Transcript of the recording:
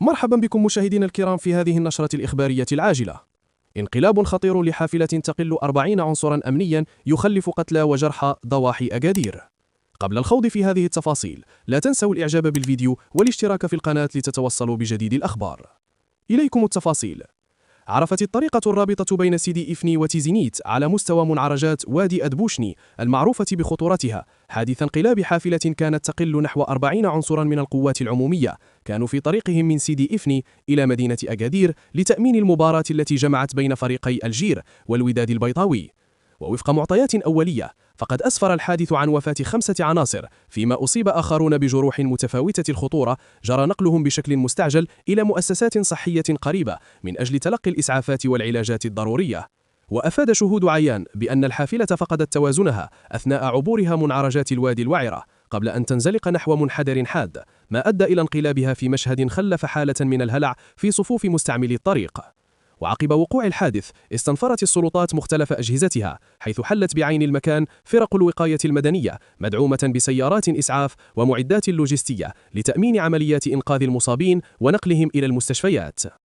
مرحبا بكم مشاهدينا الكرام في هذه النشرة الإخبارية العاجلة. انقلاب خطير لحافلة تقل 40 عنصرا أمنيا يخلف قتلى وجرحى ضواحي أكادير. قبل الخوض في هذه التفاصيل لا تنسوا الإعجاب بالفيديو والاشتراك في القناة لتتوصلوا بجديد الأخبار. إليكم التفاصيل. عرفت الطريقة الرابطة بين سيدي إفني وتيزينيت على مستوى منعرجات وادي أدبوشني المعروفة بخطورتها حادث انقلاب حافلة كانت تقل نحو 40 عنصرا من القوات العمومية كانوا في طريقهم من سيدي إفني إلى مدينة أكادير لتأمين المباراة التي جمعت بين فريقي الجير والوداد البيضاوي. ووفق معطيات أولية فقد أسفر الحادث عن وفاة 5 عناصر فيما أصيب آخرون بجروح متفاوتة الخطورة جرى نقلهم بشكل مستعجل إلى مؤسسات صحية قريبة من أجل تلقي الإسعافات والعلاجات الضرورية. وأفاد شهود عيان بأن الحافلة فقدت توازنها أثناء عبورها منعرجات الوادي الوعرة قبل أن تنزلق نحو منحدر حاد ما أدى إلى انقلابها في مشهد خلف حالة من الهلع في صفوف مستعملي الطريق. وعقب وقوع الحادث استنفرت السلطات مختلف أجهزتها حيث حلت بعين المكان فرق الوقاية المدنية مدعومة بسيارات إسعاف ومعدات لوجستية لتأمين عمليات إنقاذ المصابين ونقلهم إلى المستشفيات.